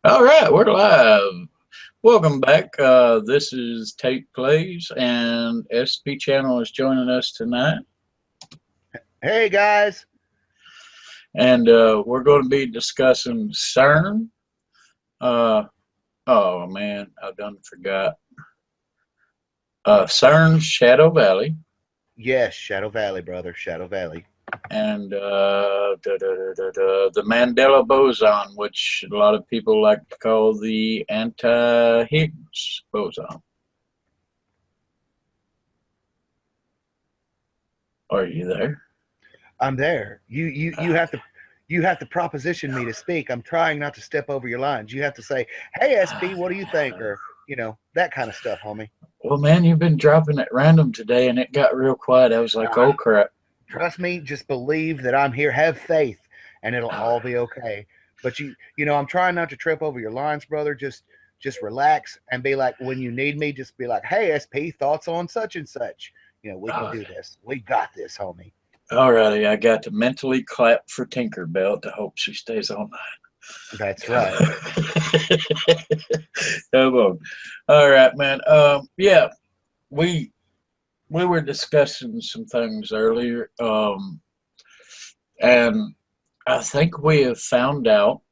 All right, we're live. Welcome back. This is Tape Plays, and SP Channel is joining us tonight. Hey guys, And we're going to be discussing C.E.R.N. Oh man, I done forgot. C.E.R.N. Shadow Valley. yes, Shadow Valley, brother, Shadow Valley. And the Mandela Boson, which a lot of people like to call the Anti-Higgs boson. Are you there? I'm there. You have to proposition me to speak. I'm trying not to step over your lines. You have to say, "Hey SP, what do you think?" or that kind of stuff, homie. Well, man, you've been dropping at random today, and it got real quiet. I was like, oh crap. Trust me, just believe that I'm here. Have faith, and it'll all be okay. But I'm trying not to trip over your lines, brother. Just relax and be like, when you need me, just be like, "Hey SP, thoughts on such and such." We can do this. We got this, homie. Alrighty, I got to mentally clap for Tinkerbell to hope she stays all night. That's right. Come on. All right, man. Yeah, we were discussing some things earlier, and I think we have found out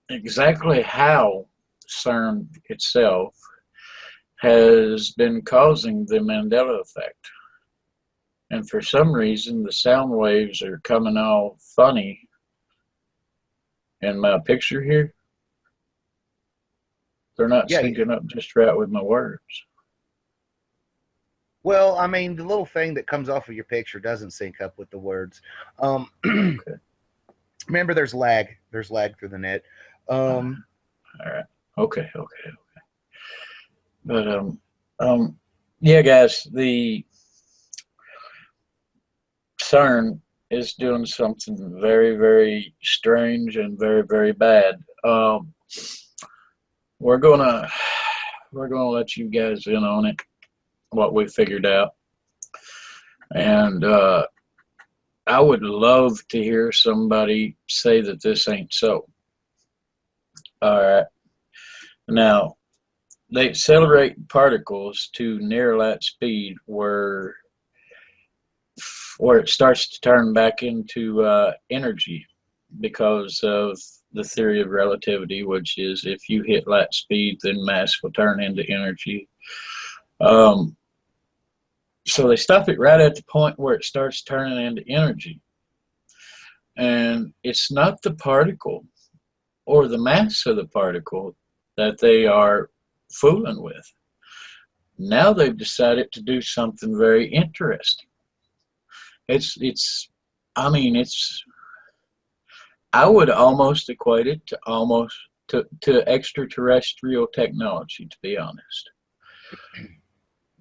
exactly how C.E.R.N. itself has been causing the Mandela effect. And for some reason, the sound waves are coming all funny in my picture here. They're not syncing up just right with my words. Well, I mean, the little thing that comes off of your picture doesn't sync up with the words. Okay. Remember, there's lag. There's lag through the net. All right. Okay. But yeah, guys, the C.E.R.N. is doing something very, very strange and very, very bad. We're gonna let you guys in on it, what we figured out, and I would love to hear somebody say that this ain't so. All right. Now, they accelerate particles to near light speed where it starts to turn back into energy because of the theory of relativity, which is if you hit light speed, then mass will turn into energy. So they stop it right at the point where it starts turning into energy. And it's not the particle or the mass of the particle that they are fooling with. Now they've decided to do something very interesting. I would almost equate it to extraterrestrial technology, to be honest.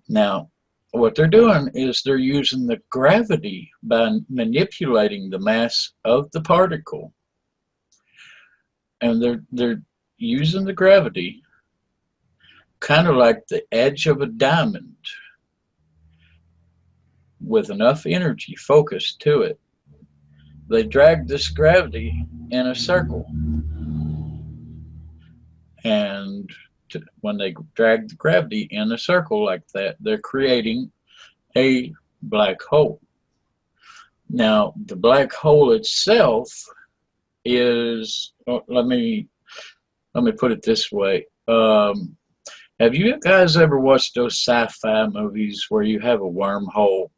Now, what they're doing is they're using the gravity by manipulating the mass of the particle, and they're using the gravity kind of like the edge of a diamond with enough energy focused to it. They drag this gravity in a circle, and when they drag the gravity in a circle like that, they're creating a black hole. Now, the black hole itself is, let me put it this way. Have you guys ever watched those sci-fi movies where you have a wormhole?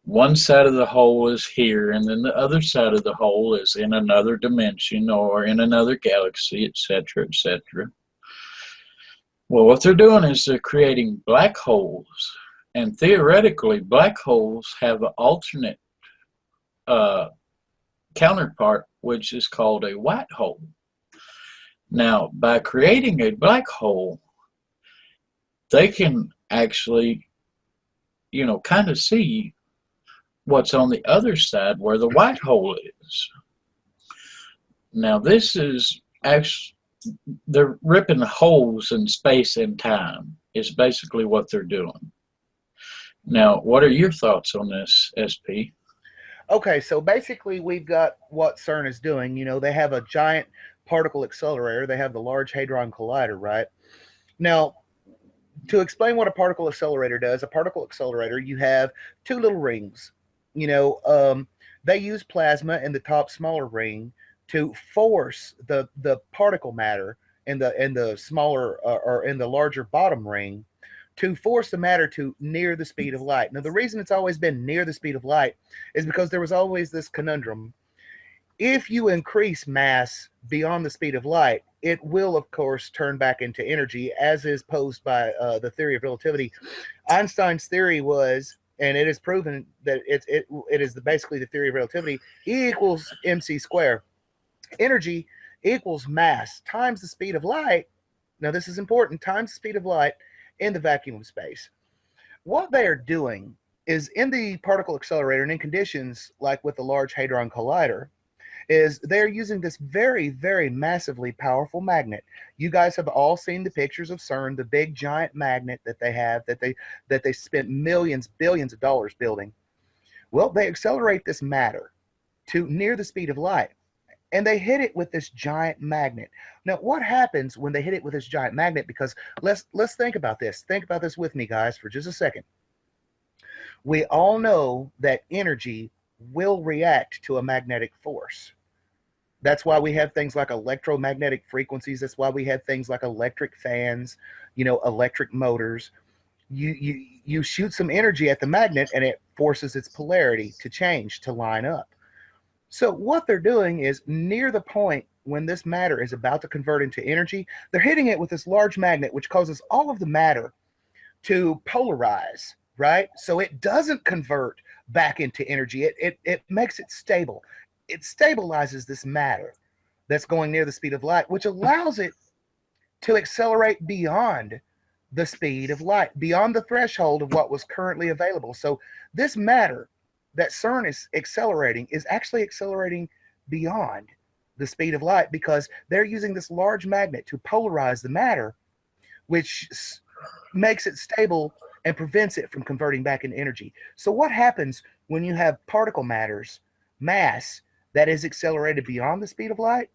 One side of the hole is here, and then the other side of the hole is in another dimension or in another galaxy, etc., etc. Well, what they're doing is they're creating black holes, and theoretically, black holes have an alternate counterpart, which is called a white hole. Now, by creating a black hole, they can actually, kind of see what's on the other side where the white hole is. Now, this is actually, they're ripping holes in space and time is basically what they're doing. Now, what are your thoughts on this, SP? Okay, so basically we've got what C.E.R.N. is doing. They have a giant particle accelerator. They have the Large Hadron Collider, right? Now, to explain what a particle accelerator does, a particle accelerator, you have two little rings. You know, they use plasma in the top smaller ring to force the particle matter in the smaller or in the larger bottom ring to force the matter to near the speed of light. Now, the reason it's always been near the speed of light is because there was always this conundrum. If you increase mass beyond the speed of light, it will, of course, turn back into energy, as is posed by the theory of relativity. Einstein's theory was, and it is proven that it is basically the theory of relativity, E equals mc squared. Energy equals mass times the speed of light. Now, this is important, times the speed of light in the vacuum of space. What they are doing is, in the particle accelerator and in conditions like with the Large Hadron Collider, is they're using this very, very massively powerful magnet. You guys have all seen the pictures of C.E.R.N, the big giant magnet that they have, that they spent millions, billions of dollars building. Well, they accelerate this matter to near the speed of light, and they hit it with this giant magnet. Now, what happens when they hit it with this giant magnet? Because let's think about this. Think about this with me, guys, for just a second. We all know that energy will react to a magnetic force. That's why we have things like electromagnetic frequencies. That's why we have things like electric fans, you know, electric motors. You shoot some energy at the magnet and it forces its polarity to change, to line up. So what they're doing is, near the point when this matter is about to convert into energy, they're hitting it with this large magnet, which causes all of the matter to polarize, right? So it doesn't convert back into energy. It makes it stable. It stabilizes this matter that's going near the speed of light, which allows it to accelerate beyond the speed of light, beyond the threshold of what was currently available. So this matter that C.E.R.N is accelerating is actually accelerating beyond the speed of light, because they're using this large magnet to polarize the matter, which makes it stable and prevents it from converting back into energy. So what happens when you have particle mass that is accelerated beyond the speed of light?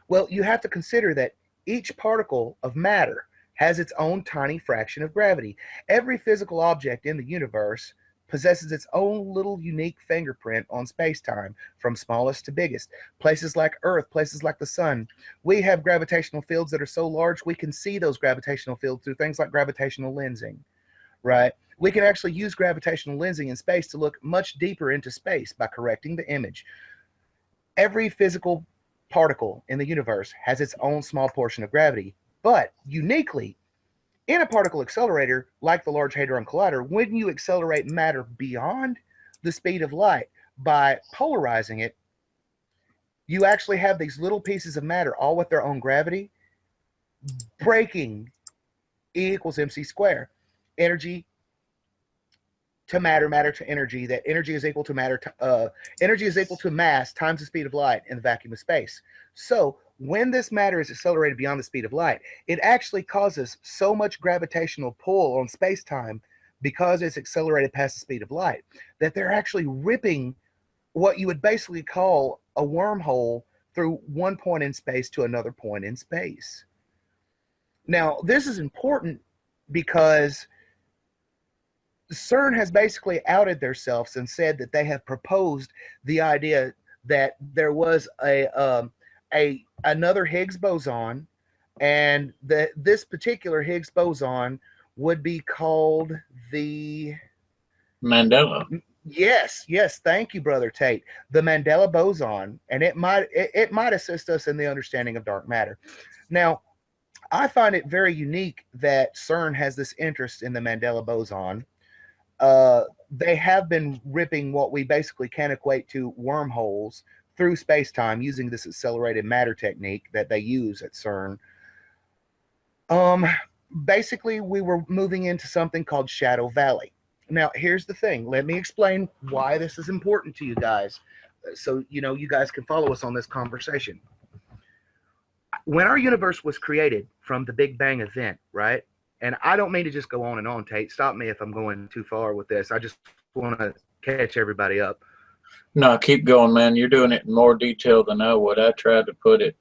Well, you have to consider that each particle of matter has its own tiny fraction of gravity. Every physical object in the universe possesses its own little unique fingerprint on space-time, from smallest to biggest. Places like Earth, places like the sun, we have gravitational fields that are so large we can see those gravitational fields through things like gravitational lensing, right? We can actually use gravitational lensing in space to look much deeper into space by correcting the image. Every physical particle in the universe has its own small portion of gravity, but uniquely, in a particle accelerator like the Large Hadron Collider, when you accelerate matter beyond the speed of light by polarizing it, you actually have these little pieces of matter, all with their own gravity, breaking E equals mc squared. Energy to matter, matter to energy, that energy is equal to matter to energy is equal to mass times the speed of light in the vacuum of space. So when this matter is accelerated beyond the speed of light, it actually causes so much gravitational pull on space-time, because it's accelerated past the speed of light, that they're actually ripping what you would basically call a wormhole through one point in space to another point in space. Now, this is important because C.E.R.N has basically outed themselves and said that they have proposed the idea that there was another Higgs boson, and that this particular Higgs boson would be called the Mandela. Yes, thank you, Brother Tate. The Mandela Boson, and it might assist us in the understanding of dark matter. Now, I find it very unique that C.E.R.N has this interest in the Mandela Boson. They have been ripping what we basically can equate to wormholes through space-time using this accelerated matter technique that they use at C.E.R.N. Basically, we were moving into something called Shadow Valley. Now, here's the thing. Let me explain why this is important to you guys, so you guys can follow us on this conversation. When our universe was created from the Big Bang event, right? And I don't mean to just go on and on, Tate. Stop me if I'm going too far with this. I just want to catch everybody up. No, keep going, man. You're doing it in more detail than I would. I tried to put it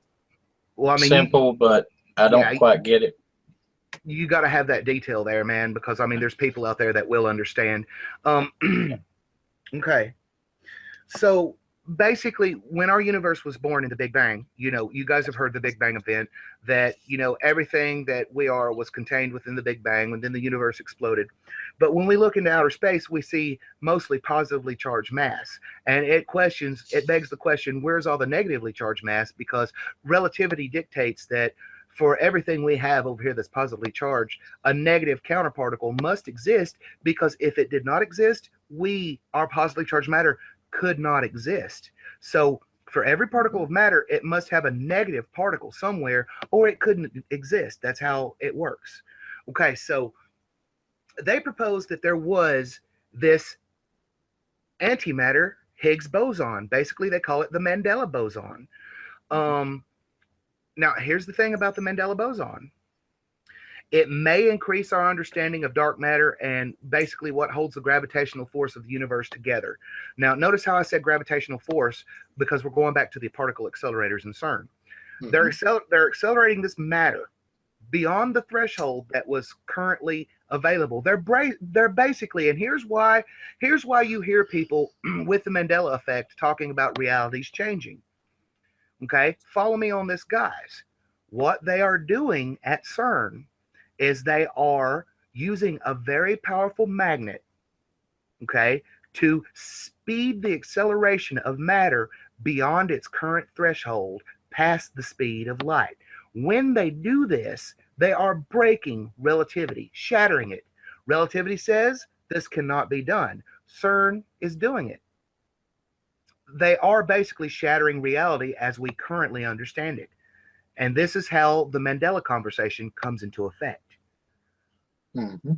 Well, I mean, Simple, but I yeah, don't quite get it. you got to have that detail there, man, because I mean, there's people out there that will understand. Um, okay, so basically, when our universe was born in the Big Bang, you guys have heard the Big Bang event, that everything that we are was contained within the Big Bang, and then the universe exploded. But when we look into outer space, we see mostly positively charged mass, and it begs the question, where's all the negatively charged mass? Because relativity dictates that for everything we have over here that's positively charged, a negative counterparticle must exist, because if it did not exist, our positively charged matter could not exist. So for every particle of matter, it must have a negative particle somewhere, or it couldn't exist. That's how it works. Okay, so they proposed that there was this antimatter Higgs boson. Basically, they call it the Mandela boson. Um, Now, here's the thing about the Mandela boson. It may increase our understanding of dark matter and basically what holds the gravitational force of the universe together. Now, notice how I said gravitational force, because we're going back to the particle accelerators in CERN. They're accelerating this matter beyond the threshold that was currently available. They're basically, and here's why you hear people with the Mandela effect talking about realities changing. Okay, follow me on this, guys. What they are doing at CERN is they are using a very powerful magnet, okay, to speed the acceleration of matter beyond its current threshold, past the speed of light. When they do this, they are breaking relativity, shattering it. Relativity says this cannot be done. CERN is doing it. They are basically shattering reality as we currently understand it. And this is how the Mandela conversation comes into effect. Mm-hmm.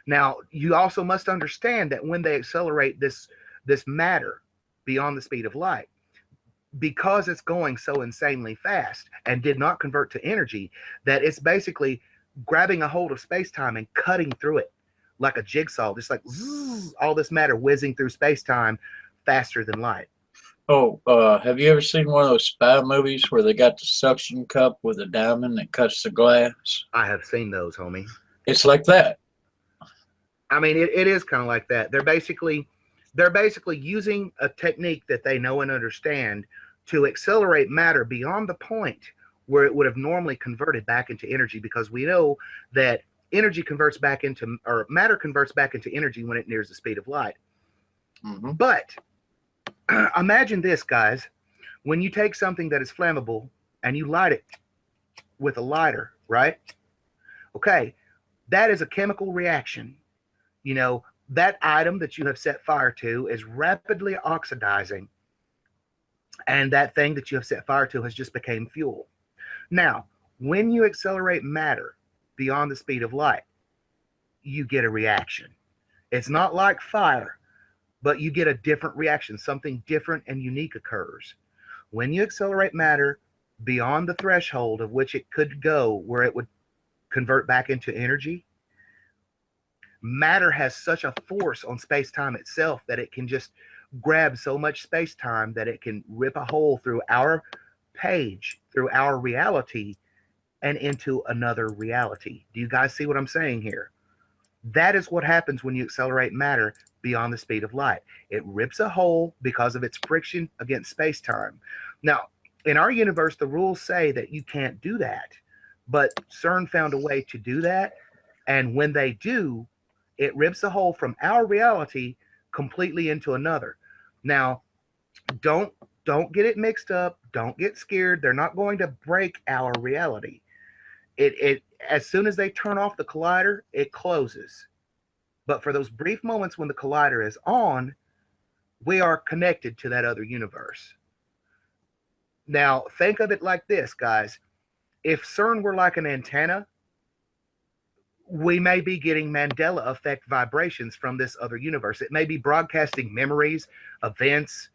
Now, you also must understand that when they accelerate this matter beyond the speed of light, because it's going so insanely fast and did not convert to energy, that it's basically grabbing a hold of space-time and cutting through it like a jigsaw, just like zzz, all this matter whizzing through space-time faster than light. Oh, have you ever seen one of those spy movies where they got the suction cup with a diamond that cuts the glass? I have seen those, homie. It's like that. I mean, it is kind of like that. They're basically using a technique that they know and understand to accelerate matter beyond the point where it would have normally converted back into energy, because we know that energy converts back into, or matter converts back into energy when it nears the speed of light. Mm-hmm. But imagine this, guys. When you take something that is flammable and you light it with a lighter, right? Okay, that is a chemical reaction. That item that you have set fire to is rapidly oxidizing, and that thing that you have set fire to has just become fuel. Now, when you accelerate matter beyond the speed of light, you get a reaction. It's not like fire, but you get a different reaction. Something different and unique occurs. When you accelerate matter beyond the threshold of which it could go, where it would convert back into energy, matter has such a force on space-time itself that it can just grab so much space-time that it can rip a hole through our page, through our reality, and into another reality. Do you guys see what I'm saying here? That is what happens when you accelerate matter beyond the speed of light. It rips a hole because of its friction against space-time. Now, in our universe, the rules say that you can't do that, but CERN found a way to do that, and when they do, it rips a hole from our reality completely into another. Now, don't get it mixed up. Don't get scared. They're not going to break our reality. It as soon as they turn off the collider, it closes. But for those brief moments when the collider is on, we are connected to that other universe. Now, think of it like this, guys. If CERN were like an antenna, we may be getting Mandela effect vibrations from this other universe. It may be broadcasting memories, events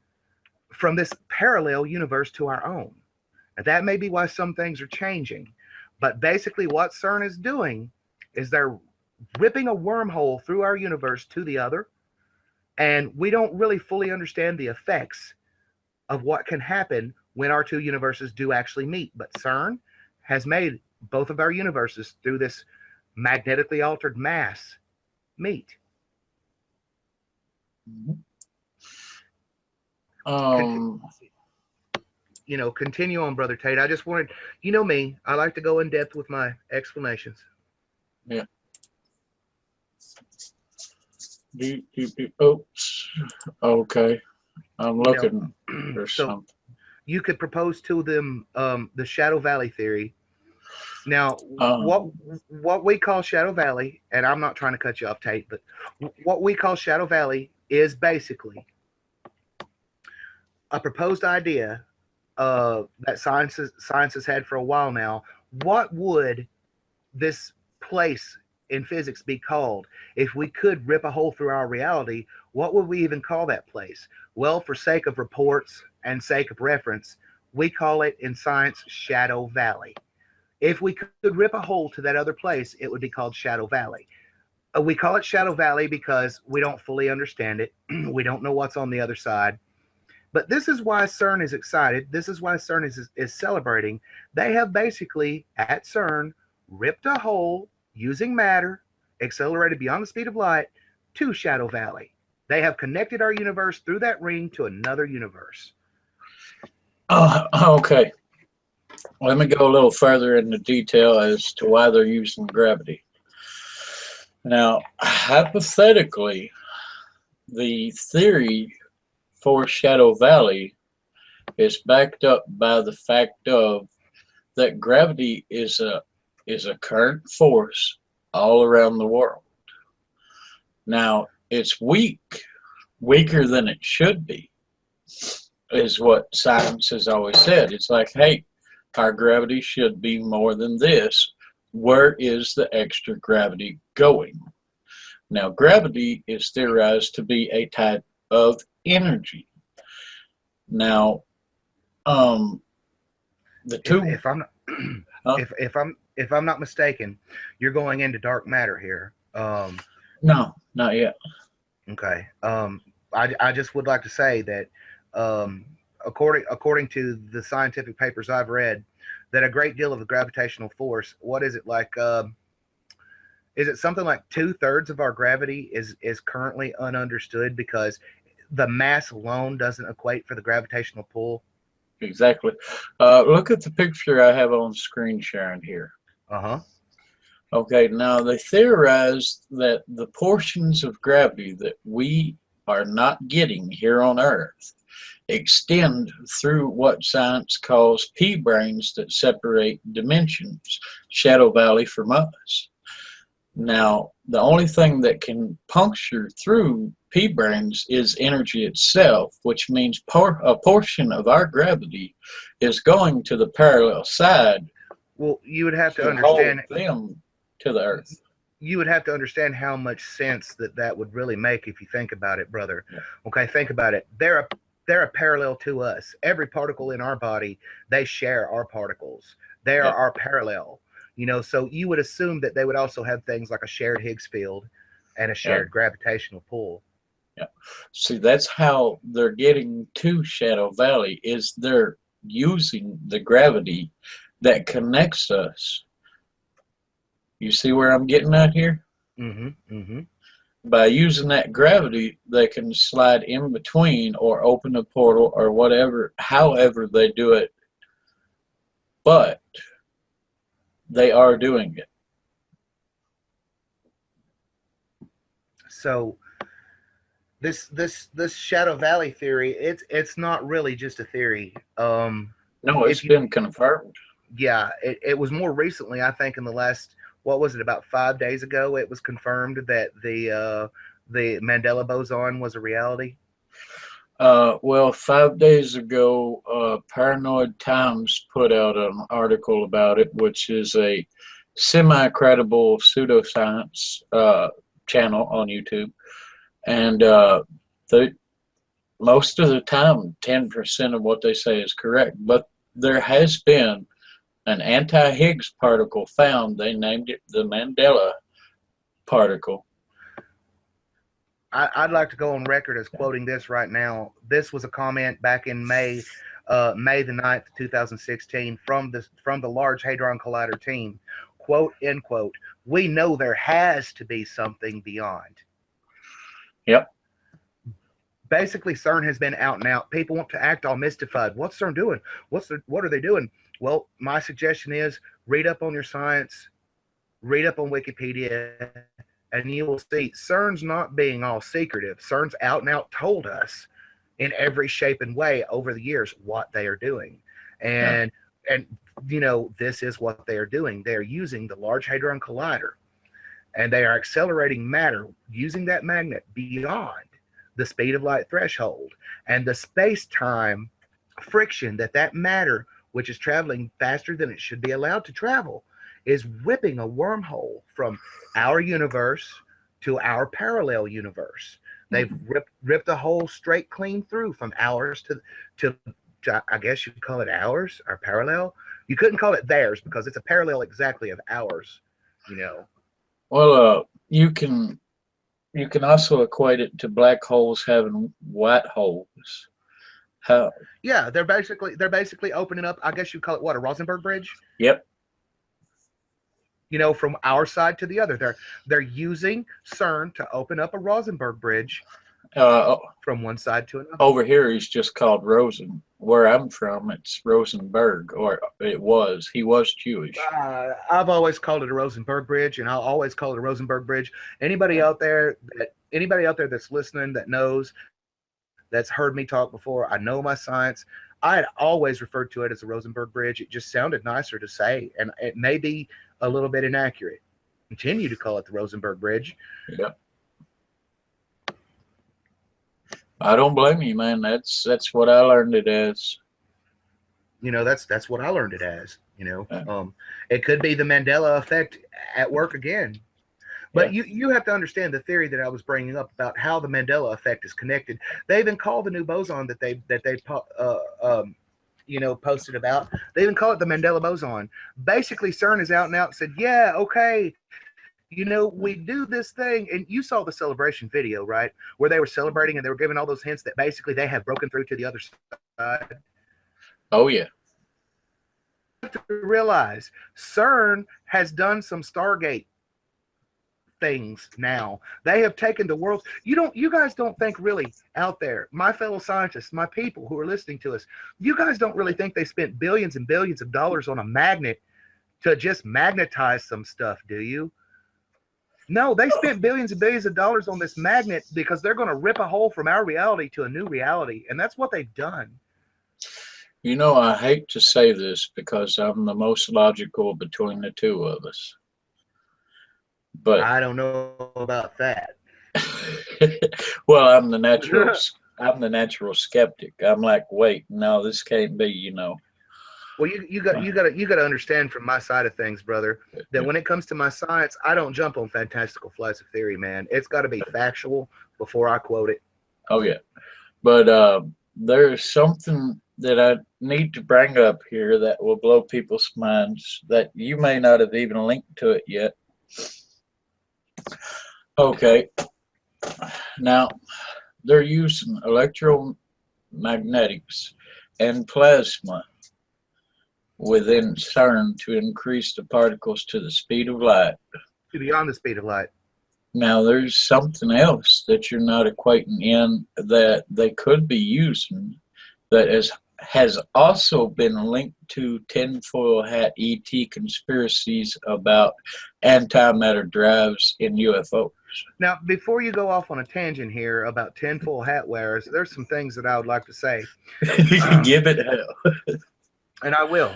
from this parallel universe to our own. And that may be why some things are changing. But basically what CERN is doing is they're ripping a wormhole through our universe to the other. And we don't really fully understand the effects of what can happen when our two universes do actually meet. But CERN has made both of our universes through this magnetically altered mass meet. Continue on, Brother Tate. I just wanted, you know me, I like to go in depth with my explanations. Yeah. Oops. Okay. I'm looking for something. You could propose to them the Shadow Valley theory. Now, what we call Shadow Valley, and I'm not trying to cut you off, Tate, but what we call Shadow Valley is basically a proposed idea that science has had for a while now. What would this place in physics be called if we could rip a hole through our reality? What would we even call that place? Well, for sake of reports and sake of reference, we call it in science Shadow Valley. If we could rip a hole to that other place, it would be called Shadow Valley. We call it Shadow Valley because we don't fully understand it. We don't know what's on the other side. But this is why CERN is excited. This is why CERN is celebrating. They have basically, at CERN, ripped a hole using matter, accelerated beyond the speed of light, to Shadow Valley. They have connected our universe through that ring to another universe. Okay. Let me go a little further into detail as to why they're using gravity. Now, hypothetically, the theory for Shadow Valley is backed up by the fact of that gravity is a current force all around the world. Now, it's weaker than it should be, is what science has always said. It's like, hey, our gravity should be more than this. Where is the extra gravity going? Now, gravity is theorized to be a type of energy. Now, the two. If I'm not mistaken, you're going into dark matter here. No, not yet. Okay. I just would like to say that according to the scientific papers I've read, that a great deal of the gravitational force, what is it like? Is it something like 2/3 of our gravity is currently ununderstood because the mass alone doesn't equate for the gravitational pull? Exactly. Look at the picture I have on screen sharing here. Okay, now they theorized that the portions of gravity that we are not getting here on Earth extend through what science calls P-branes that separate dimensions, Shadow Valley from us. Now, the only thing that can puncture through P-branes is energy itself, which means a portion of our gravity is going to the parallel side. Well, you would have to understand them to the Earth. You would have to understand how much sense that would really make if you think about it, brother. Yeah. Okay, think about it. They're a parallel to us. Every particle in our body, they share our particles. They are our parallel. So you would assume that they would also have things like a shared Higgs field and a shared gravitational pull. Yeah. See, that's how they're getting to Shadow Valley, is they're using the gravity that connects us. You see where I'm getting at here? By using that gravity, they can slide in between or open a portal or whatever, however they do it. But they are doing it. So this Shadow Valley theory, it's not really just a theory. No, it's been confirmed. Yeah, it was more recently, I think, in the last, what was it, about 5 days ago, it was confirmed that the Mandela Boson was a reality. Well, 5 days ago, Paranoid Times put out an article about it, which is a semi-credible pseudoscience channel on YouTube. And most of the time, 10% of what they say is correct. But there has been an anti-Higgs particle found. They named it the Mandela particle. I'd like to go on record as quoting this right now. This was a comment back in May May the 9th, 2016, from the Large Hadron Collider team. Quote, end quote, we know there has to be something beyond. Yep. Basically, C.E.R.N has been out and out. People want to act all mystified. What's C.E.R.N doing? What are they doing? Well, my suggestion is read up on your science, read up on Wikipedia, and you will see C.E.R.N's not being all secretive. C.E.R.N's out and out told us in every shape and way over the years what they are doing. And you know, this is what they are doing. They are using the Large Hadron Collider, and they are accelerating matter using that magnet beyond the speed of light threshold. And the space-time friction that matter, which is traveling faster than it should be allowed to travel, is whipping a wormhole from our universe to our parallel universe. They've ripped a hole straight clean through from ours to I guess you could call it ours, our parallel. You couldn't call it theirs because it's a parallel exactly of ours, you know. Well, you can also equate it to black holes having white holes. How? Yeah, they're basically opening up. I guess you call it what, a Rosenberg bridge? Yep. You know, from our side to the other. They're using C.E.R.N to open up a Rosenberg bridge from one side to another. Over here, he's just called Rosen. Where I'm from, it's Rosenberg, or it was. He was Jewish. I've always called it a Rosenberg bridge, and I'll always call it a Rosenberg bridge. Anybody out there that's listening, that knows, that's heard me talk before, I know my science. I had always referred to it as a Rosenberg bridge. It just sounded nicer to say, and it may be a little bit inaccurate. Continue to call it the Rosenberg bridge. Yep. I don't blame you, man. That's what I learned it as. You know, that's what I learned it as. You know, it could be the Mandela effect at work again. But you have to understand the theory that I was bringing up about how the Mandela effect is connected. They even call the new boson that they posted about. They even call it the Mandela Boson. Basically, C.E.R.N is out and out and said, yeah, okay, you know, we do this thing. And you saw the celebration video, right? Where they were celebrating and they were giving all those hints that basically they have broken through to the other side. Oh, yeah. You have to realize C.E.R.N has done some Stargate things now. They have taken the world. You guys don't think really out there, my fellow scientists, my people who are listening to us, you guys don't really think they spent billions and billions of dollars on a magnet to just magnetize some stuff, do you? No, they spent billions and billions of dollars on this magnet because they're going to rip a hole from our reality to a new reality. And that's what they've done. You know, I hate to say this because I'm the most logical between the two of us. But I don't know about that. Well, I'm the natural skeptic. I'm like, wait, no, this can't be, you know. Well, you got to understand from my side of things, brother, that when it comes to my science, I don't jump on fantastical flights of theory, man. It's got to be factual before I quote it. Oh yeah, but there's something that I need to bring up here that will blow people's minds that you may not have even linked to it yet. Okay, now they're using electromagnetics and plasma within C.E.R.N to increase the particles to the speed of light. Beyond the speed of light. Now, there's something else that you're not equating in that they could be using that has also been linked to tinfoil hat ET conspiracies about antimatter drives in UFOs. Now, before you go off on a tangent here about tinfoil hat wearers, there's some things that I would like to say. Give it hell. And I will.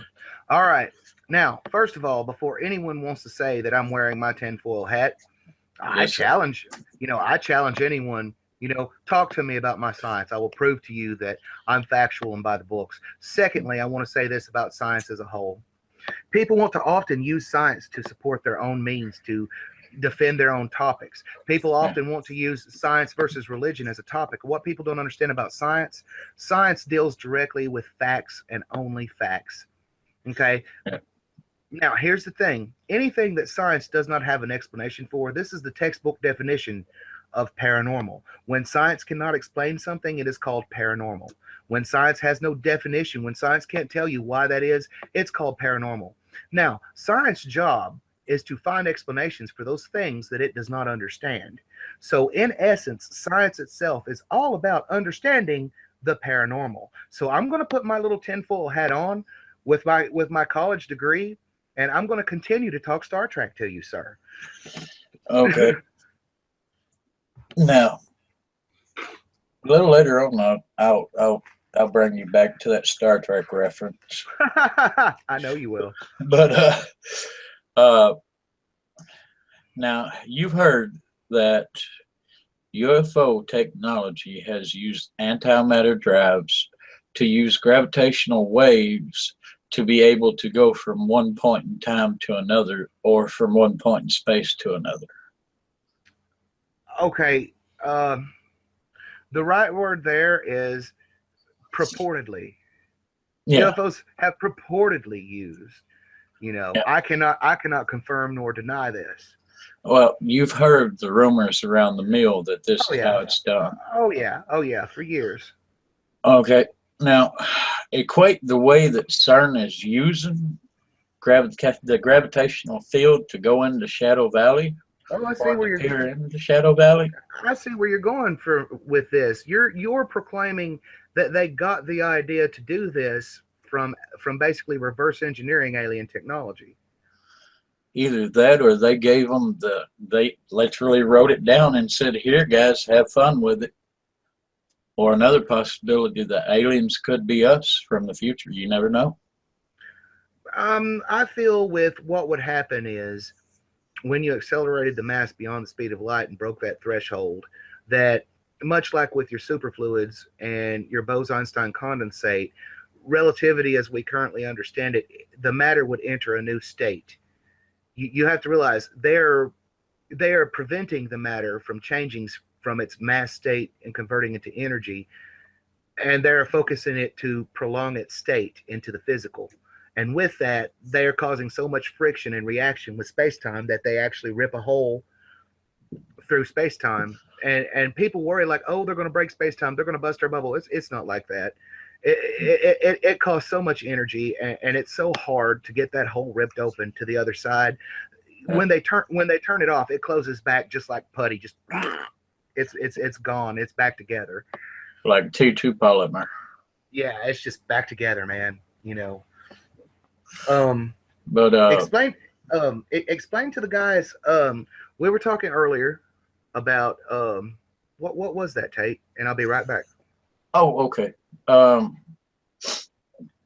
All right. Now, first of all, before anyone wants to say that I'm wearing my tinfoil hat, I challenge anyone, talk to me about my science. I will prove to you that I'm factual and by the books. Secondly, I want to say this about science as a whole. People want to often use science to support their own means, to defend their own topics. People often want to use science versus religion as a topic. What people don't understand about science deals directly with facts and only facts. Okay? Now, here's the thing. Anything that science does not have an explanation for, this is the textbook definition of paranormal. When science cannot explain something, it is called paranormal. When science has no definition, when science can't tell you why that is, it's called paranormal. Now, science's job is to find explanations for those things that it does not understand. So, in essence, science itself is all about understanding the paranormal. So, I'm going to put my little tinfoil hat on with my college degree, and I'm going to continue to talk Star Trek to you, sir. Okay. Now, a little later on, I'll bring you back to that Star Trek reference. I know you will. But uh, now you've heard that UFO technology has used antimatter drives to use gravitational waves to be able to go from one point in time to another, or from one point in space to another. Okay. The right word there is purportedly. Yeah. UFOs have purportedly used. You know, Yeah. I cannot confirm nor deny this. Well, you've heard the rumors around the mill that this Oh is how yeah. it's done. Oh yeah, for years. Okay. Now, equate the way that C.E.R.N is using the gravitational field to go into Shadow Valley, Oh, I see or where to you're. peer into Shadow Valley. I see where you're going with this. You're proclaiming that they got the idea to do this from basically reverse engineering alien technology. Either that, or they they literally wrote it down and said, "Here, guys, have fun with it." Or another possibility, that aliens could be us from the future. You never know. I feel with what would happen is when you accelerated the mass beyond the speed of light and broke that threshold, that much like with your superfluids and your Bose-Einstein condensate, relativity as we currently understand it, the matter would enter a new state. You have to realize they are preventing the matter from changing from its mass state and converting into energy, and they're focusing it to prolong its state into the physical. And with that, they are causing so much friction and reaction with space-time that they actually rip a hole through space-time. And people worry like, oh, they're going to break space-time, they're going to bust our bubble. It's not like that. It costs so much energy, and it's so hard to get that hole ripped open to the other side. When they turn it off, it closes back just like putty. Just it's gone. It's back together. Like T2 polymer. Yeah, it's just back together, man. You know. But Explain to the guys. We were talking earlier about what was that, Tate? And I'll be right back. oh, okay.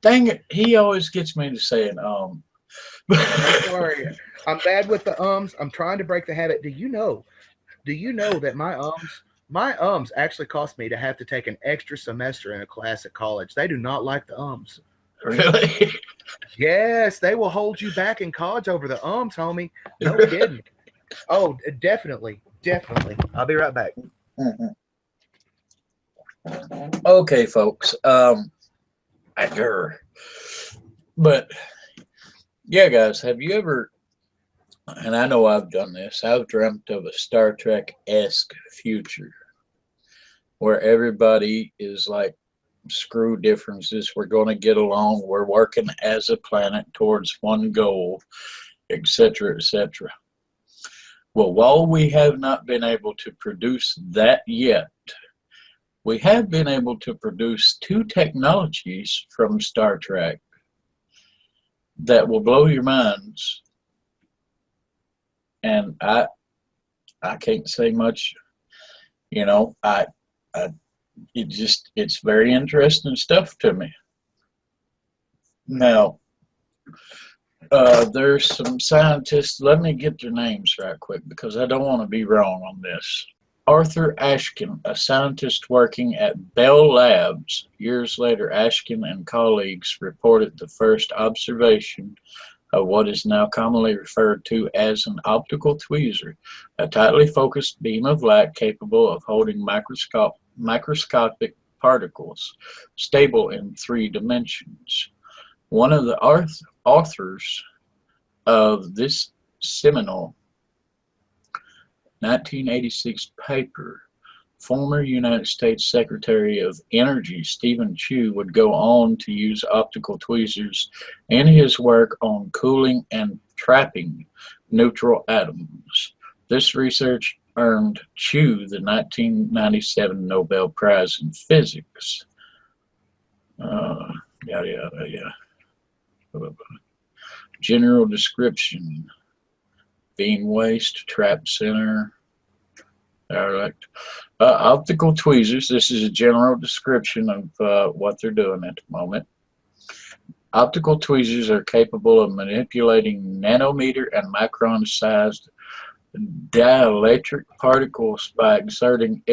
Dang it, he always gets me to saying Sorry, I'm bad with the ums. I'm trying to break the habit. Do you know that my ums actually cost me to have to take an extra semester in a class at college? They do not like the ums. Really? Yes, they will hold you back in college over the ums, homie. No kidding. Oh, definitely. I'll be right back. Okay, folks. But yeah, guys, have you ever, and I know I've done this, I've dreamt of a Star Trek-esque future where everybody is like, screw differences, we're going to get along, we're working as a planet towards one goal, etc., etc. Well, while we have not been able to produce that yet, we have been able to produce two technologies from Star Trek that will blow your minds. And I can't say much, you know, it's very interesting stuff to me. Now, there's some scientists, let me get their names right quick because I don't want to be wrong on this. Arthur Ashkin, a scientist working at Bell Labs. Years later, Ashkin and colleagues reported the first observation of what is now commonly referred to as an optical tweezer, a tightly focused beam of light capable of holding microscopic particles, stable in 3 dimensions. One of the authors of this seminal 1986 paper, former United States Secretary of Energy Stephen Chu would go on to use optical tweezers in his work on cooling and trapping neutral atoms. This research earned Chu the 1997 Nobel Prize in Physics. Yada yada yada. General description: beam waste, trap center. Optical tweezers. This is a general description of what they're doing at the moment. Optical tweezers are capable of manipulating nanometer and micron-sized dielectric particles by exerting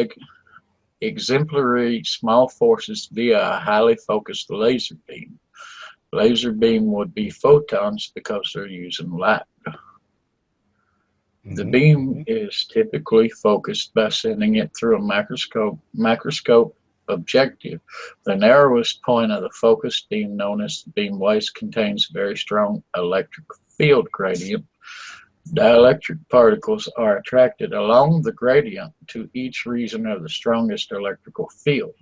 exemplary small forces via a highly focused laser beam. Laser beam would be photons because they're using light. The beam is typically focused by sending it through a microscope objective. The narrowest point of the focused beam, known as the beam waist, contains a very strong electric field gradient. Dielectric particles are attracted along the gradient to each region of the strongest electrical field.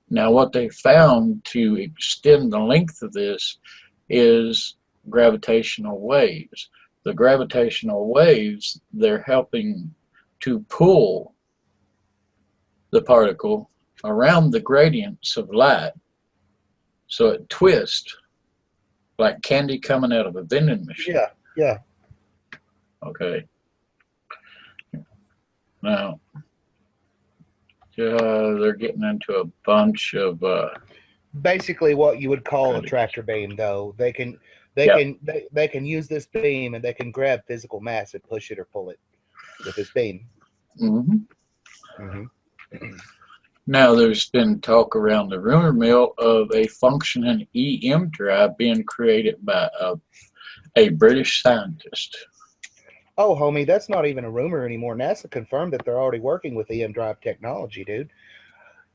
Now, what they found to extend the length of this is gravitational waves. The gravitational waves, they're helping to pull the particle around the gradients of light so it twists like candy coming out of a vending machine. Yeah. Okay. Now, they're getting into a bunch of basically what you would call a tractor beam, though. They can use this beam and they can grab physical mass and push it or pull it with this beam. Now, there's been talk around the rumor mill of a functioning EM drive being created by a British scientist. Oh, homie, that's not even a rumor anymore. NASA confirmed that they're already working with EM drive technology, dude.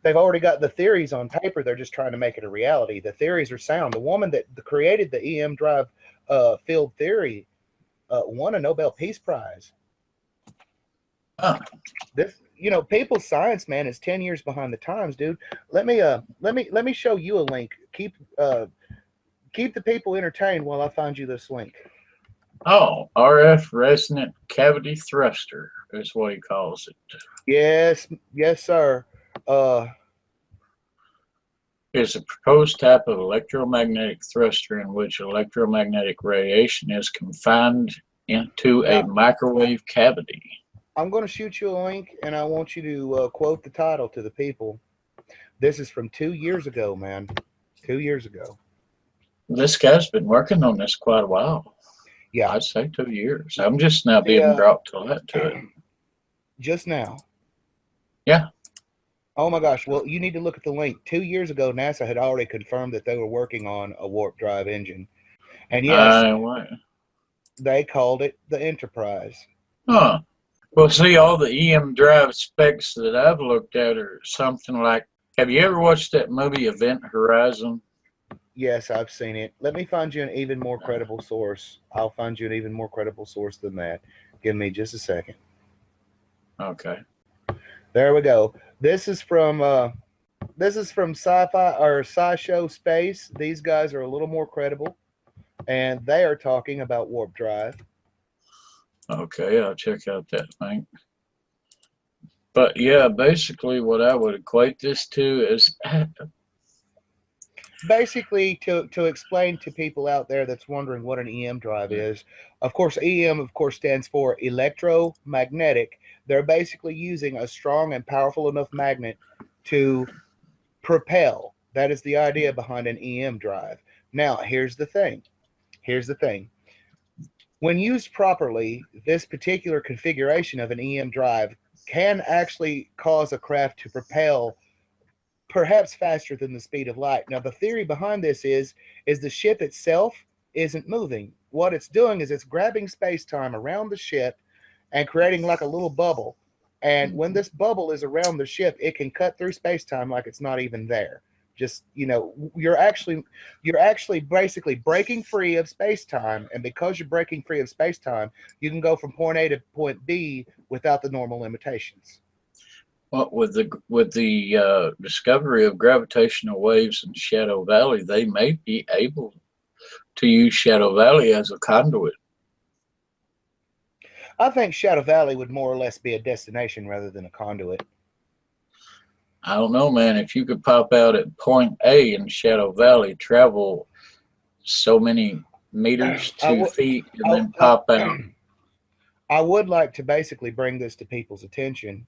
They've already got the theories on paper. They're just trying to make it a reality. The theories are sound. The woman that created the EM drive field theory won a Nobel Peace Prize. This, people's science, man, is 10 years behind the times, dude. Let me show you a link. Keep the people entertained while I find you this link. Oh, RF resonant cavity thruster is what he calls it. Yes, sir. Is a proposed type of electromagnetic thruster in which electromagnetic radiation is confined into a microwave cavity. I'm going to shoot you a link, and I want you to quote the title to the people. This is from 2 years ago, man. 2 years ago. This guy's been working on this quite a while. Yeah. I'd say 2 years. I'm just now being brought to it. Just now? Yeah. Oh my gosh. Well, you need to look at the link. 2 years ago, NASA had already confirmed that they were working on a warp drive engine. And yes, they called it the Enterprise. Huh. Well, see, all the EM drive specs that I've looked at are something like, have you ever watched that movie Event Horizon? Yes, I've seen it. Let me find you an even more credible source. I'll find you an even more credible source than that. Give me just a second. Okay. There we go. This is from Sci-Fi or Sci-Show Space. These guys are a little more credible, and they are talking about warp drive. Okay, I'll check out that link. But yeah, basically what I would equate this to is basically to explain to people out there that's wondering what an EM drive is. Of course, EM stands for electromagnetic. They're basically using a strong and powerful enough magnet to propel. That is the idea behind an EM drive. Now, here's the thing. When used properly, this particular configuration of an EM drive can actually cause a craft to propel perhaps faster than the speed of light. Now, the theory behind this is the ship itself isn't moving. What it's doing is it's grabbing space-time around the ship and creating like a little bubble. And when this bubble is around the ship, it can cut through space-time like it's not even there. Just, you know, you're actually basically breaking free of space-time, and because you're breaking free of space-time, you can go from point A to point B without the normal limitations. Well, with the discovery of gravitational waves in Shadow Valley, they may be able to use Shadow Valley as a conduit. I think Shadow Valley would more or less be a destination rather than a conduit. I don't know, man. If you could pop out at point A in Shadow Valley, travel so many meters to feet, and then pop out. I would like to basically bring this to people's attention.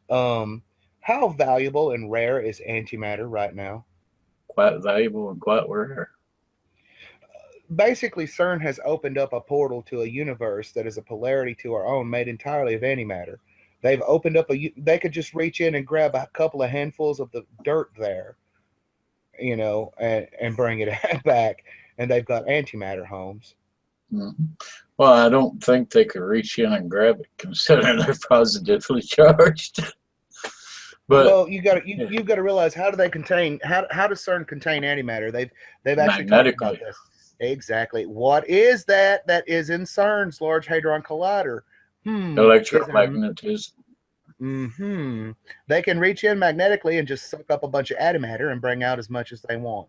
How valuable and rare is antimatter right now? Quite valuable and quite rare. Basically, CERN has opened up a portal to a universe that is a polarity to our own, made entirely of antimatter. They've opened up they could just reach in and grab a couple of handfuls of the dirt there, you know, and bring it back, and they've got antimatter homes. Mm-hmm. Well, I don't think they could reach in and grab it, considering they're positively charged. But well, you've got to realize, how do they contain, how does CERN contain antimatter? They've actually talked about this. Exactly. What is that is in CERN's Large Hadron Collider? Electromagnetism. They can reach in magnetically and just suck up a bunch of antimatter and bring out as much as they want.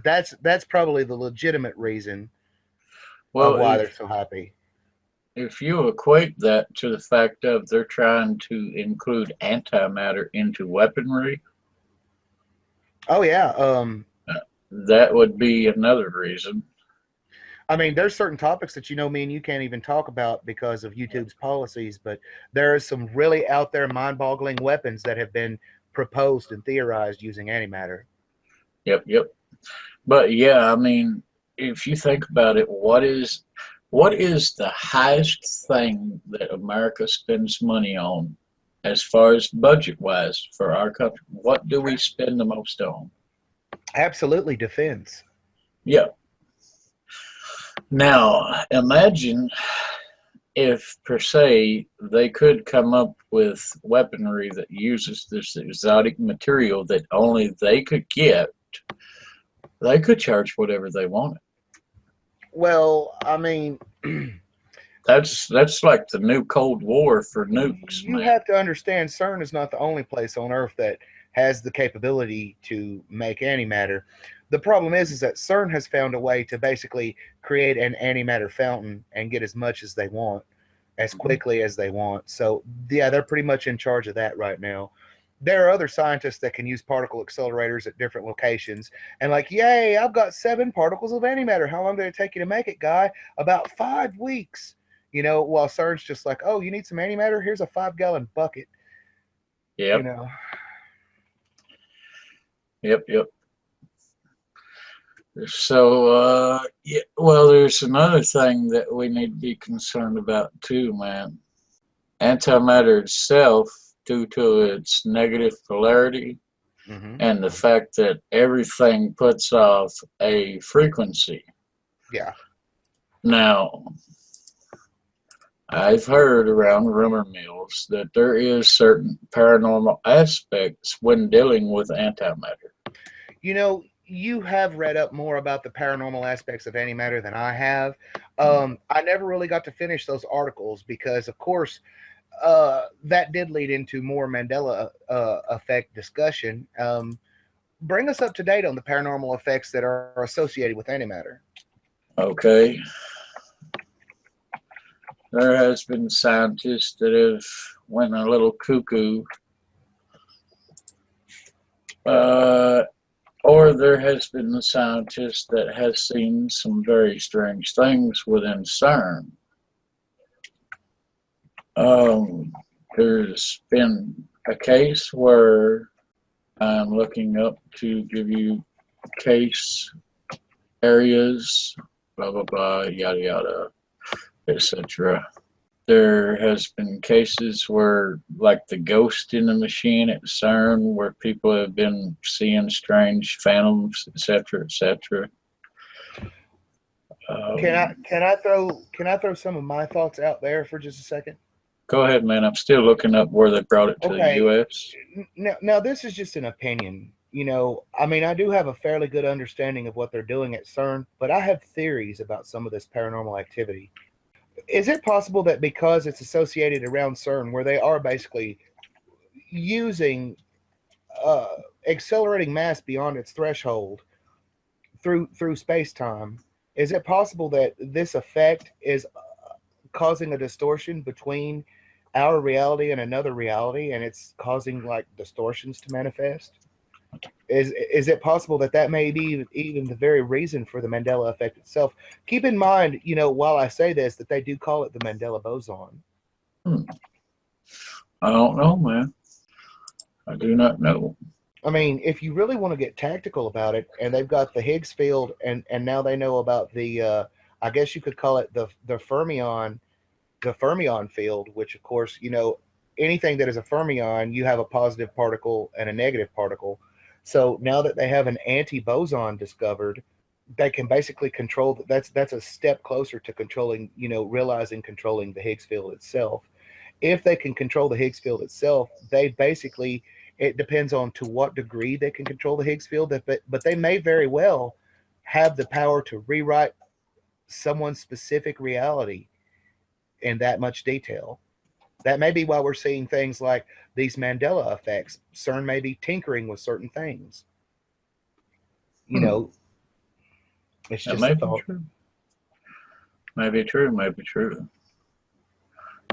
That's probably the legitimate reason of why they're so happy. If you equate that to the fact of they're trying to include antimatter into weaponry. Oh yeah. That would be another reason. I mean, there's certain topics that, you know, me and you can't even talk about because of YouTube's policies, but there are some really out there mind-boggling weapons that have been proposed and theorized using antimatter. Yep. But yeah, I mean, if you think about it, what is the highest thing that America spends money on as far as budget-wise for our country? What do we spend the most on? Absolutely, defense. Yeah. Now, imagine if, per se, they could come up with weaponry that uses this exotic material that only they could get. They could charge whatever they wanted. Well, I mean, that's like the new Cold War for nukes. You have to understand, CERN is not the only place on Earth that has the capability to make antimatter. The problem is that CERN has found a way to basically create an antimatter fountain and get as much as they want, as quickly as they want. So yeah, they're pretty much in charge of that right now. There are other scientists that can use particle accelerators at different locations, and like, yay, I've got 7 particles of antimatter. How long did it take you to make it, guy? About 5 weeks. You know, while CERN's just like, oh, you need some antimatter? Here's a 5-gallon bucket. Yep. You know. Yep. So, yeah, well, there's another thing that we need to be concerned about too, man. Antimatter itself, due to its negative polarity and the fact that everything puts off a frequency. Yeah. Now, I've heard around rumor mills that there is certain paranormal aspects when dealing with antimatter. You know, you have read up more about the paranormal aspects of antimatter than I have. I never really got to finish those articles because, of course, that did lead into more Mandela effect discussion. Bring us up to date on the paranormal effects that are associated with antimatter. Okay. There has been scientists that have went a little cuckoo. Or there has been a scientist that has seen some very strange things within C.E.R.N. There's been a case where I'm looking up to give you case areas, blah, blah, blah, yada, yada, etc. There has been cases where, like the ghost in the machine at C.E.R.N., where people have been seeing strange phantoms, etc., etc. Can I throw some of my thoughts out there for just a second? Go ahead, man. I'm still looking up where they brought it to the U.S. Now this is just an opinion. You know, I mean, I do have a fairly good understanding of what they're doing at CERN, but I have theories about some of this paranormal activity. Is it possible that because it's associated around CERN, where they are basically using uh, accelerating mass beyond its threshold through space time, is it possible that this effect is causing a distortion between our reality and another reality, and it's causing like distortions to manifest? Is it possible that that may be even the very reason for the Mandela effect itself? Keep in mind, you know, while I say this, that they do call it the Mandela Boson. Hmm. I don't know, man. I do not know. I mean, if you really want to get tactical about it, and they've got the Higgs field, and now they know about the, I guess you could call it the fermion field, which of course, you know, anything that is a fermion, you have a positive particle and a negative particle. So now that they have an anti-boson discovered, they can basically control. That's a step closer to controlling, you know, realizing controlling the Higgs field itself. If they can control the Higgs field itself, they basically, it depends on to what degree they can control the Higgs field, but they may very well have the power to rewrite someone's specific reality in that much detail. That may be why we're seeing things like these Mandela effects. CERN may be tinkering with certain things. You Hmm. know, it's That just a may be thought. true. Maybe true. Maybe true.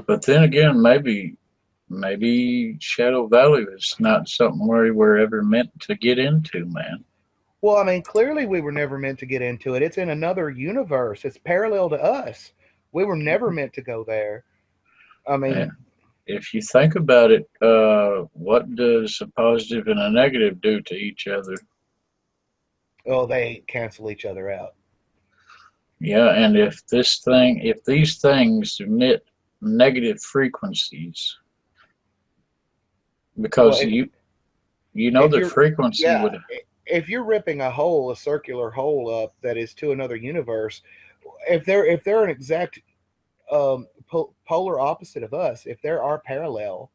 But then again, maybe Shadow Valley is not something we were ever meant to get into, man. Well, I mean, clearly we were never meant to get into it. It's in another universe. It's parallel to us. We were never meant to go there. I And mean, if you think about it, what does a positive and a negative do to each other? oh, they cancel each other out. Yeah, and if these things emit negative frequencies, Well, because you know if the you're, frequency yeah, would. if you're ripping a hole, a circular hole up that is to another universe, if they're an exact polar opposite of us, if there are parallel,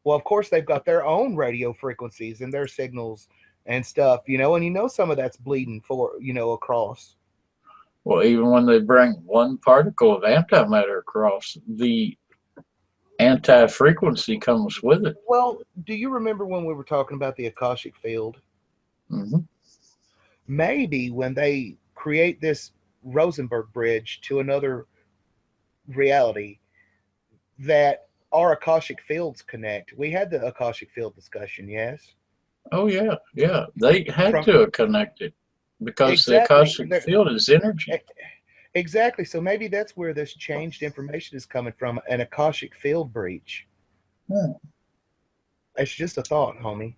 well, of course they've got their own radio frequencies and their signals and stuff, you know, and you know some of that's bleeding for, you know, across. Well, even when they bring one particle of antimatter across, the anti-frequency comes with it. Well, do you remember when we were talking about the Akashic field? Hmm. Maybe when they create this Rosenberg bridge to another reality, that our Akashic fields connect. We had the Akashic field discussion, yes? Oh yeah, yeah. They had From to connect it because the exactly Akashic field is energy. exactly. So maybe that's where this changed information is coming from, an Akashic field breach. Hmm. It's just a thought, homie.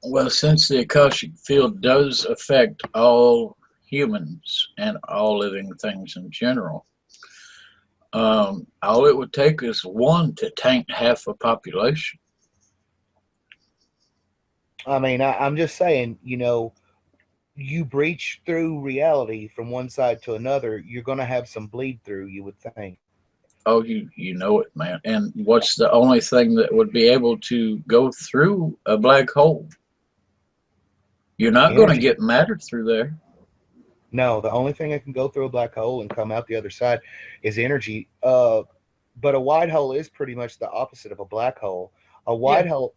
Well, since the Akashic field does affect all humans and all living things in general, all it would take is one to taint half a population. I mean, I'm just saying, you know, you breach through reality from one side to another, you're going to have some bleed through, you would think. Oh, you know it, man. And what's the only thing that would be able to go through a black hole? You're not going to Energy. get matter through there. No, the only thing that can go through a black hole and come out the other side is energy. But a white hole is pretty much the opposite of a black hole. Yeah.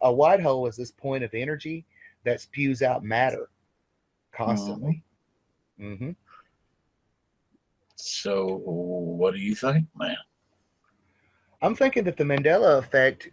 A white hole is this point of energy that spews out matter Hmm. constantly. Hmm. So, what do you think, man? I'm thinking that the Mandela effect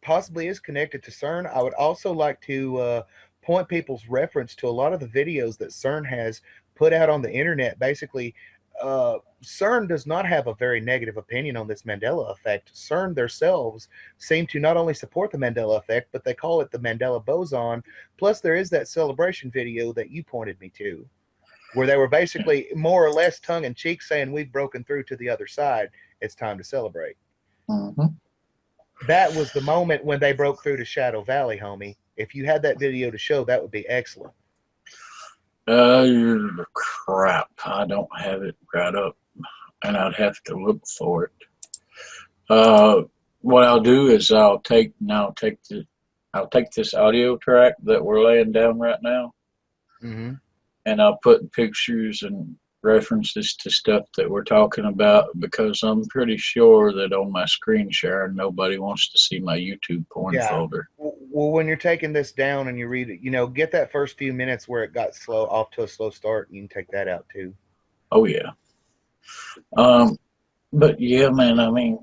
possibly is connected to CERN. I would also like to point people's reference to a lot of the videos that CERN has put out on the internet. Basically, CERN does not have a very negative opinion on this Mandela effect. CERN themselves seem to not only support the Mandela effect, but they call it the Mandela Boson. Plus, there is that celebration video that you pointed me to, where they were basically more or less tongue in cheek saying, "We've broken through to the other side. It's time to celebrate." Hmm. That was the moment when they broke through to Shadow Valley, homie. If you had that video to show, that would be excellent. Crap. I don't have it right up, and I'd have to look for it. Uh, what I'll do is I'll take the I'll take this audio track that we're laying down right now, Mm-hmm. and I'll put pictures and references to stuff that we're talking about, because I'm pretty sure that on my screen share nobody wants to see my YouTube porn Yeah. folder. Well, when you're taking this down and you read it, get that first few minutes where it got slow off to a slow start, and you can take that out too. Oh yeah. But yeah, man, I mean,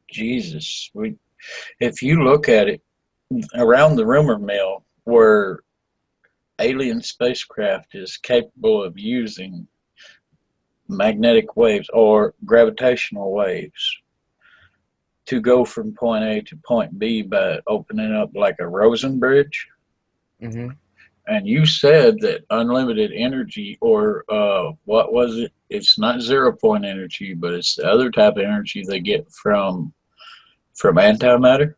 Jesus, if you look at it, around the rumor mill where alien spacecraft is capable of using magnetic waves or gravitational waves to go from point A to point B by opening up like a Rosen bridge. Mm-hmm. And you said that unlimited energy, or what was it? It's not 0 point energy, but it's the other type of energy they get from antimatter.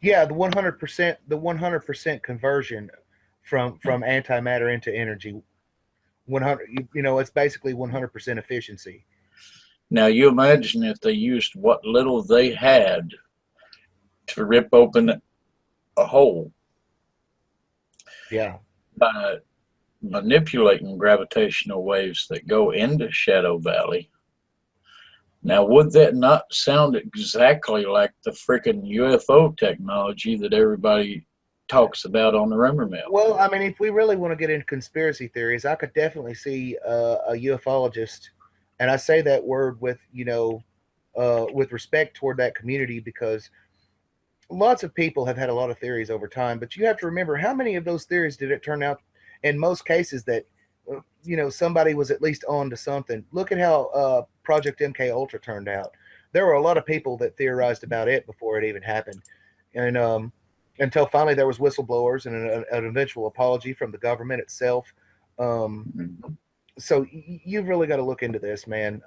Yeah, the 100% conversion from antimatter into energy. 100, it's basically 100% efficiency. Now you imagine if they used what little they had to rip open a hole Yeah. by manipulating gravitational waves that go into Shadow Valley. Now, would that not sound exactly like the freaking UFO technology that everybody talks about on the rumor mill? Well, I mean, if we really want to get into conspiracy theories, I could definitely see a ufologist, and I say that word with with respect toward that community, because lots of people have had a lot of theories over time. But you have to remember, how many of those theories did it turn out in most cases that somebody was at least on to something? Look at how Project MK Ultra turned out. There were a lot of people that theorized about it before it even happened, and until finally there was whistleblowers and an eventual apology from the government itself. So you've really got to look into this, man.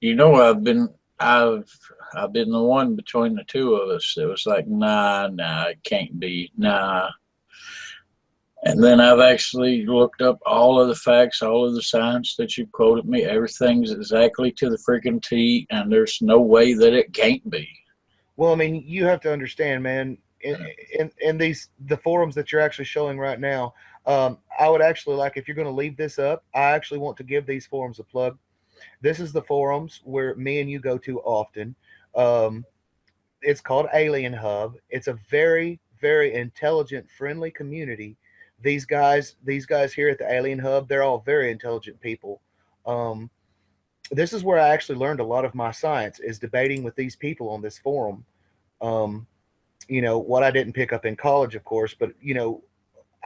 You know, I've been the one between the two of us that was like, nah, it can't be, nah. And then I've actually looked up all of the facts, all of the science that you quoted me. Everything's exactly to the freaking T, and there's no way that it can't be. Well, I mean, you have to understand, man. In the forums that you're actually showing right now, I would actually like, if you're going to leave this up, I actually want to give these forums a plug. This is the forums where me and you go to often. Um, it's called Alien Hub. It's a very, very intelligent, friendly community. These guys here at the Alien Hub, they're all very intelligent people. Um, this is where I actually learned a lot of my science, is debating with these people on this forum. Um, what I didn't pick up in college, of course, but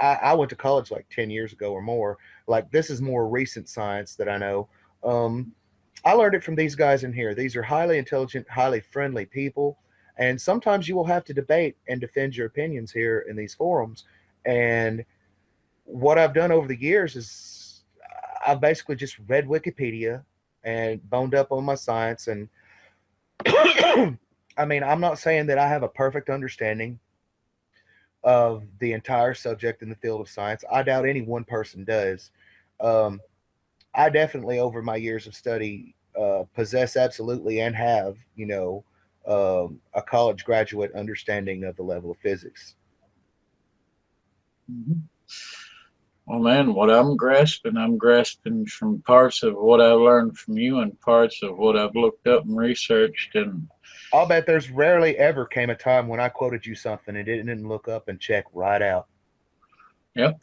I went to college like 10 years ago or more. Like, this is more recent science that I know. Um, I learned it from these guys in here. These are highly intelligent, highly friendly people. And sometimes you will have to debate and defend your opinions here in these forums. And what I've done over the years is I've basically just read Wikipedia and boned up on my science. And I mean, I'm not saying that I have a perfect understanding of the entire subject in the field of science. I doubt any one person does. Um, I definitely, over my years of study, possess absolutely and have, a college graduate understanding of the level of physics. Mm-hmm. Well, man, what I'm grasping from parts of what I've learned from you and parts of what I've looked up and researched. And I'll bet there's rarely ever came a time when I quoted you something and didn't look up and check right out. yep.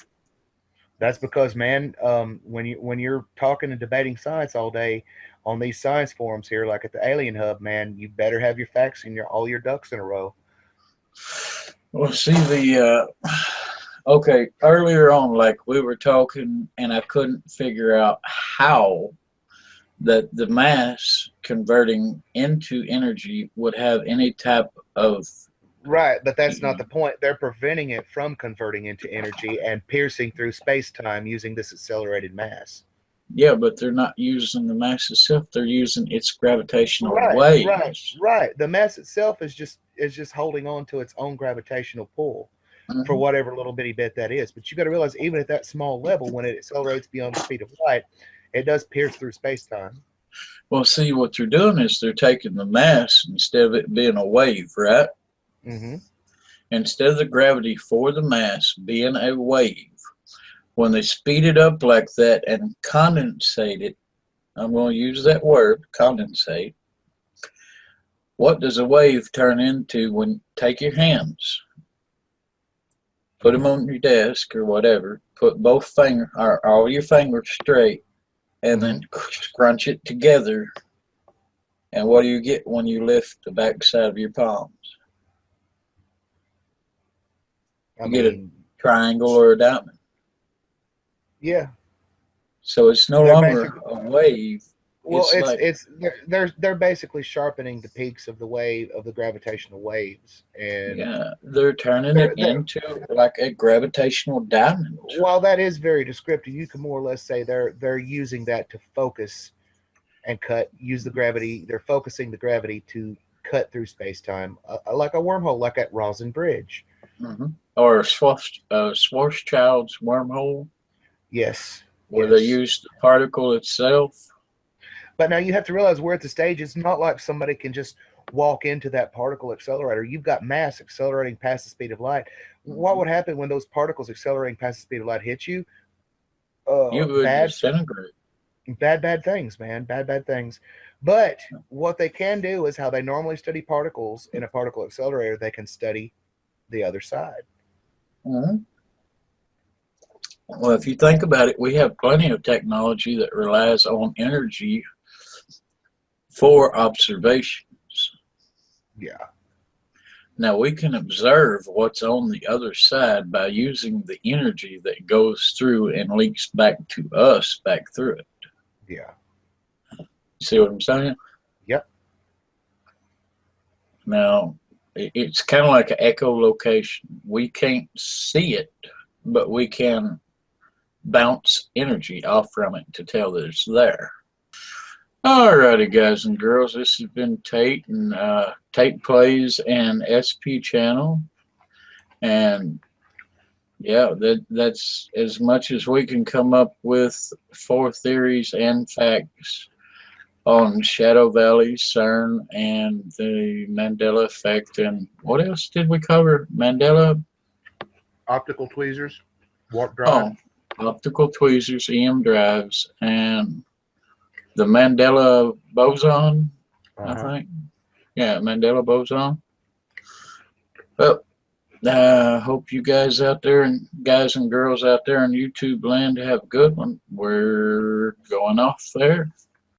That's because, man, when you're talking and debating science all day on these science forums here, like at the Alien Hub, man, you better have your facts and all your ducks in a row. Well, see, okay, earlier on, like we were talking, and I couldn't figure out how that the mass converting into energy would have any type of. Right, but that's not the point. They're preventing it from converting into energy and piercing through space-time using this accelerated mass. Yeah, but they're not using the mass itself. They're using its gravitational Right, right, waves. right. The mass itself is just holding on to its own gravitational pull for Mm-hmm. whatever little bitty bit that is. But you got to realize, even at that small level, when it accelerates beyond the speed of light, it does pierce through space-time. Well, see, what they're doing is they're taking the mass instead of it being a wave, right? Mm-hmm. Instead of the gravity for the mass being a wave, when they speed it up like that and condensate it, I'm going to use that word, condensate. What does a wave turn into when take your hands, put them on your desk or whatever, put both fingers or all your fingers straight, and Mm-hmm. then scrunch it together. And what do you get when you lift the back side of your palms? I You get a mean, triangle or a diamond. yeah, So it's no they're longer basically a wave. well, It's like, it's they're basically sharpening the peaks of the wave of the gravitational waves, and yeah, they're turning it they're into like a gravitational diamond. while that is very descriptive, you can more or less say they're using that to focus and use the gravity. They're focusing the gravity to cut through space time, like a wormhole, like at Rosen Bridge. Mm-hmm. Or a Schwarzschild's wormhole, Yes, where they yes. use the particle itself. But now you have to realize we're at the stage. It's not like somebody can just walk into that particle accelerator. You've got mass accelerating past the speed of light. What Mm-hmm. would happen when those particles accelerating past the speed of light hit you? You would Bad, disintegrate. bad things, man. Bad things. But what they can do is how they normally study particles in a particle accelerator, they can study the other side. Mm-hmm. Well, if you think about it, we have plenty of technology that relies on energy for observations. Yeah. Now, we can observe what's on the other side by using the energy that goes through and leaks back to us back through it. Yeah. See what I'm saying? Yep. Now, it's kind of like an echolocation. We can't see it, but we can bounce energy off from it to tell that it's there. Alrighty, guys and girls, this has been Tate and Tate Plays and SP channel, and yeah, that's as much as we can come up with for theories and facts on Shadow Valley, C.E.R.N, and the Mandela effect, and what else did we cover? Mandela. Optical tweezers, warp drive. Oh, optical tweezers, EM drives, and the Mandela Boson, I Uh-huh. think. Yeah, Mandela Boson. Well, hope you guys out there and guys and girls out there in YouTube land have a good one. We're going off there.